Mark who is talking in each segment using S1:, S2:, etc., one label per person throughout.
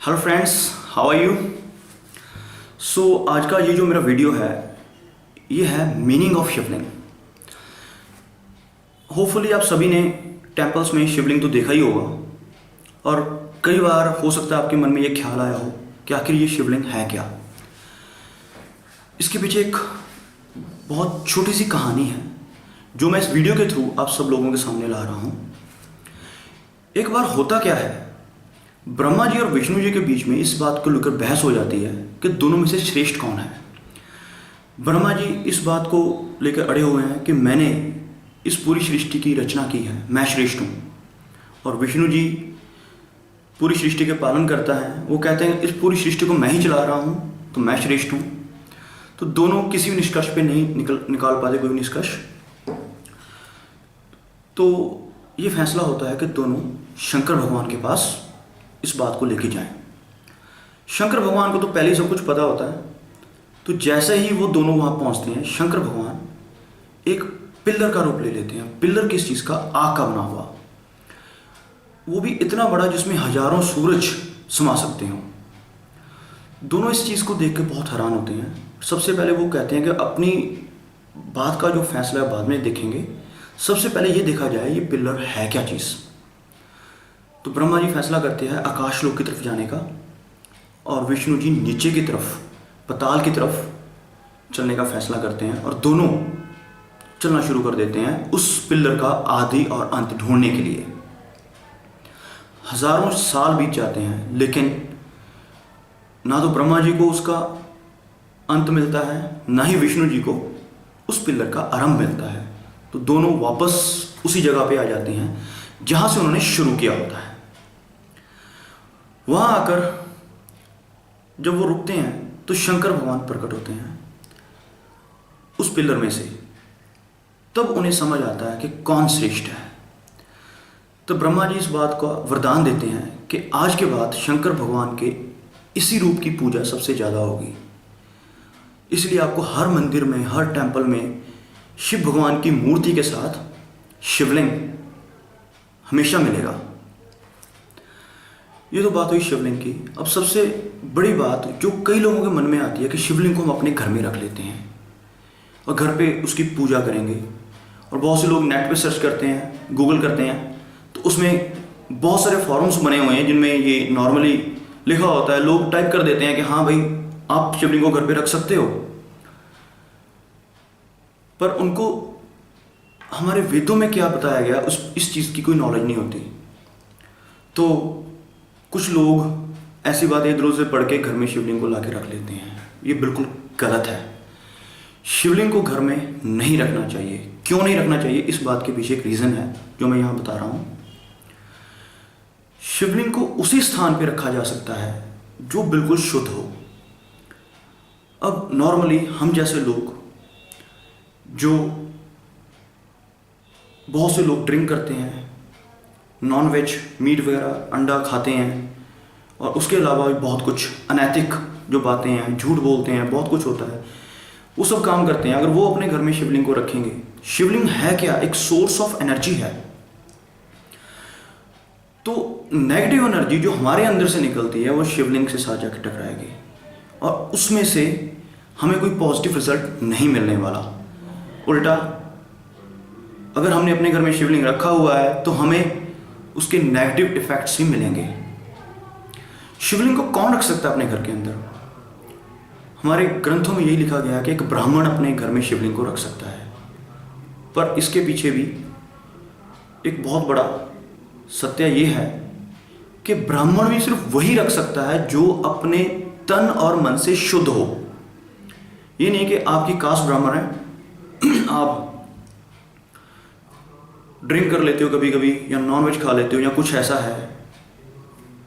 S1: Hello friends, how are you. आज का ये जो मेरा वीडियो है ये है मीनिंग ऑफ शिवलिंग। होपफुली आप सभी ने टेम्पल्स में शिवलिंग तो देखा ही होगा और कई बार हो सकता है आपके मन में ये ख्याल आया हो कि आखिर ये शिवलिंग है क्या। इसके पीछे एक बहुत छोटी सी कहानी है जो मैं इस वीडियो के थ्रू आप सब लोगों के सामने ला रहा हूँ। एक बार होता क्या है, ब्रह्मा जी और विष्णु जी के बीच में इस बात को लेकर बहस हो जाती है कि दोनों में से श्रेष्ठ कौन है। ब्रह्मा जी इस बात को लेकर अड़े हुए हैं कि मैंने इस पूरी सृष्टि की रचना की है, मैं श्रेष्ठ हूँ। और विष्णु जी पूरी सृष्टि के पालन करता है, वो कहते हैं इस पूरी सृष्टि को मैं ही चला रहा हूँ तो मैं श्रेष्ठ हूँ। तो दोनों किसी भी निष्कर्ष पे नहीं निकाल पाते कोई निष्कर्ष। तो ये फैसला होता है कि दोनों शंकर भगवान के पास इस बात को लेके जाएं। शंकर भगवान को तो पहले ही सब कुछ पता होता है। तो जैसे ही वो दोनों वहाँ पहुँचते हैं, शंकर भगवान एक पिल्लर का रूप ले लेते हैं। पिल्लर किस चीज़ का? आग का बना हुआ, वो भी इतना बड़ा जिसमें हजारों सूरज समा सकते हों। दोनों इस चीज़ को देख के बहुत हैरान होते हैं। सबसे पहले वो कहते हैं कि अपनी बात का जो फैसला है बाद में देखेंगे, सबसे पहले ये देखा जाए ये पिल्लर है क्या चीज़। तो ब्रह्मा जी फैसला करते हैं आकाश लोक की तरफ जाने का और विष्णु जी नीचे की तरफ पाताल की तरफ चलने का फैसला करते हैं और दोनों चलना शुरू कर देते हैं उस पिल्लर का आदि और अंत ढूंढने के लिए। हजारों साल बीत जाते हैं लेकिन ना तो ब्रह्मा जी को उसका अंत मिलता है, ना ही विष्णु जी को उस पिल्लर का आरंभ मिलता है। तो दोनों वापस उसी जगह पे आ जाते हैं जहां से उन्होंने शुरू किया होता है। वहां आकर जब वो रुकते हैं तो शंकर भगवान प्रकट होते हैं उस पिल्लर में से। तब उन्हें समझ आता है कि कौन श्रेष्ठ है। तो ब्रह्मा जी इस बात का वरदान देते हैं कि आज के बाद शंकर भगवान के इसी रूप की पूजा सबसे ज़्यादा होगी। इसलिए आपको हर मंदिर में, हर टेम्पल में शिव भगवान की मूर्ति के साथ शिवलिंग हमेशा मिलेगा। ये तो बात हुई शिवलिंग की। अब सबसे बड़ी बात जो कई लोगों के मन में आती है कि शिवलिंग को हम अपने घर में रख लेते हैं और घर पे उसकी पूजा करेंगे। और बहुत से लोग नेट पे सर्च करते हैं, गूगल करते हैं, तो उसमें बहुत सारे फॉरम्स बने हुए हैं जिनमें ये नॉर्मली लिखा होता है। लोग टाइप कर देते हैं कि हाँ भाई आप शिवलिंग को घर पे रख सकते हो, पर उनको हमारे वेदों में क्या बताया गया इस चीज़ की कोई नॉलेज नहीं होती। तो कुछ लोग ऐसी बातें इधर उधर पढ़ के घर में शिवलिंग को ला के रख लेते हैं। ये बिल्कुल गलत है। शिवलिंग को घर में नहीं रखना चाहिए। क्यों नहीं रखना चाहिए, इस बात के पीछे एक रीज़न है जो मैं यहाँ बता रहा हूँ। शिवलिंग को उसी स्थान पर रखा जा सकता है जो बिल्कुल शुद्ध हो। अब नॉर्मली हम जैसे लोग, जो बहुत से लोग ड्रिंक करते हैं, नॉन वेज मीट वगैरह अंडा खाते हैं और उसके अलावा भी बहुत कुछ अनैतिक जो बातें हैं, झूठ बोलते हैं, बहुत कुछ होता है, वो सब काम करते हैं। अगर वो अपने घर में शिवलिंग को रखेंगे, शिवलिंग है क्या? एक सोर्स ऑफ एनर्जी है। तो नेगेटिव एनर्जी जो हमारे अंदर से निकलती है वो शिवलिंग के साथ जाकर टकराएगी और उसमें से हमें कोई पॉजिटिव रिजल्ट नहीं मिलने वाला। उल्टा अगर हमने अपने घर में शिवलिंग रखा हुआ है तो हमें उसके नेगेटिव इफेक्ट्स ही मिलेंगे। शिवलिंग को कौन रख सकता है अपने घर के अंदर? हमारे ग्रंथों में यही लिखा गया है कि एक ब्राह्मण अपने घर में शिवलिंग को रख सकता है। पर इसके पीछे भी एक बहुत बड़ा सत्य ये है कि ब्राह्मण भी सिर्फ वही रख सकता है जो अपने तन और मन से शुद्ध हो। ये नहीं कि आपकी कास्ट ब्राह्मण है, आप ड्रिंक कर लेते हो कभी कभी या नॉन वेज खा लेते हो या कुछ ऐसा है,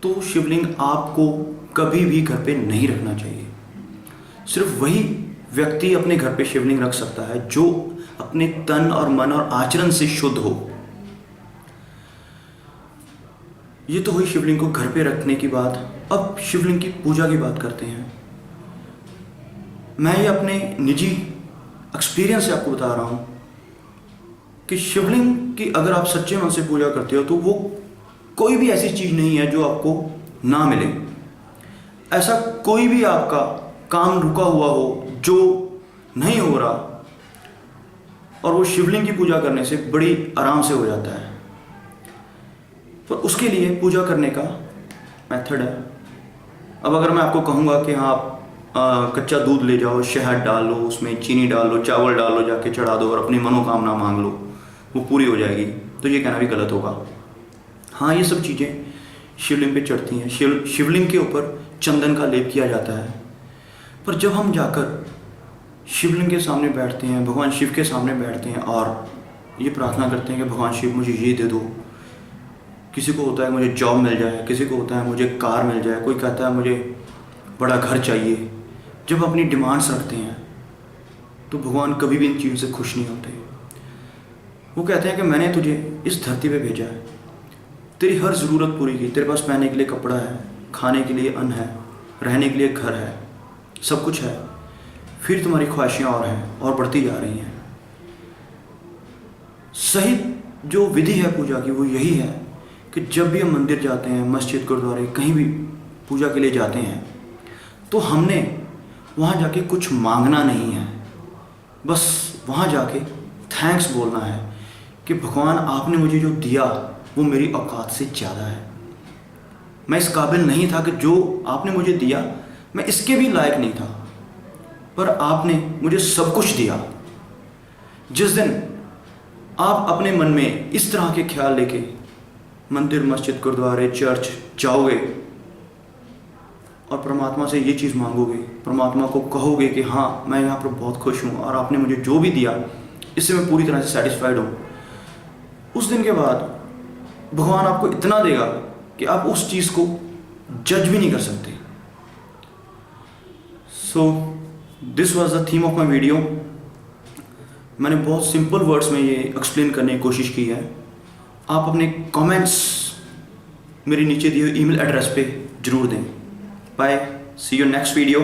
S1: तो शिवलिंग आपको कभी भी घर पे नहीं रखना चाहिए। सिर्फ वही व्यक्ति अपने घर पे शिवलिंग रख सकता है जो अपने तन और मन और आचरण से शुद्ध हो। ये तो हुई शिवलिंग को घर पे रखने की बात। अब शिवलिंग की पूजा की बात करते हैं। मैं ये अपने निजी एक्सपीरियंस से आपको बता रहा हूँ कि शिवलिंग की अगर आप सच्चे मन से पूजा करते हो तो वो कोई भी ऐसी चीज़ नहीं है जो आपको ना मिले। ऐसा कोई भी आपका काम रुका हुआ हो जो नहीं हो रहा, और वो शिवलिंग की पूजा करने से बड़ी आराम से हो जाता है। पर उसके लिए पूजा करने का मेथड है। अब अगर मैं आपको कहूँगा कि हाँ आप कच्चा दूध ले जाओ, शहद डाल लो, उसमें चीनी डाल लो, चावल डाल लो, जाके चढ़ा दो और अपनी मनोकामना मांग लो, वो पूरी हो जाएगी, तो ये कहना भी गलत होगा। हाँ, ये सब चीज़ें शिवलिंग पे चढ़ती हैं। शिवलिंग के ऊपर चंदन का लेप किया जाता है। पर जब हम जाकर शिवलिंग के सामने बैठते हैं, भगवान शिव के सामने बैठते हैं और ये प्रार्थना करते हैं कि भगवान शिव मुझे ये दे दो, किसी को होता है मुझे जॉब मिल जाए, किसी को होता है मुझे कार मिल जाए, कोई कहता है मुझे बड़ा घर चाहिए। जब अपनी डिमांड्स रखते हैं तो भगवान कभी भी इन चीज़ों से खुश नहीं होते। वो कहते हैं कि मैंने तुझे इस धरती पे भेजा है, तेरी हर ज़रूरत पूरी की, तेरे पास पहनने के लिए कपड़ा है, खाने के लिए अन्न है, रहने के लिए घर है, सब कुछ है, फिर तुम्हारी ख्वाहिशें और हैं और बढ़ती जा रही हैं। सही जो विधि है पूजा की वो यही है कि जब भी हम मंदिर जाते हैं, मस्जिद, गुरुद्वारे, कहीं भी पूजा के लिए जाते हैं, तो हमने वहाँ जाके कुछ मांगना नहीं है, बस वहाँ जाके थैंक्स बोलना है कि भगवान आपने मुझे जो दिया वो मेरी औकात से ज़्यादा है। मैं इस काबिल नहीं था कि जो आपने मुझे दिया, मैं इसके भी लायक नहीं था, पर आपने मुझे सब कुछ दिया। जिस दिन आप अपने मन में इस तरह के ख्याल लेके मंदिर, मस्जिद, गुरुद्वारे, चर्च जाओगे और परमात्मा से ये चीज़ मांगोगे, परमात्मा को कहोगे कि हाँ मैं यहाँ पर बहुत खुश हूँ और आपने मुझे जो भी दिया इससे मैं पूरी तरह से सेटिस्फाइड हूँ, उस दिन के बाद भगवान आपको इतना देगा कि आप उस चीज़ को जज भी नहीं कर सकते। So this was the theme of my video. मैंने बहुत सिंपल वर्ड्स में ये एक्सप्लेन करने की कोशिश की है। आप अपने कमेंट्स मेरे नीचे दिए हुए ईमेल एड्रेस पे ज़रूर दें। Bye, see you next video.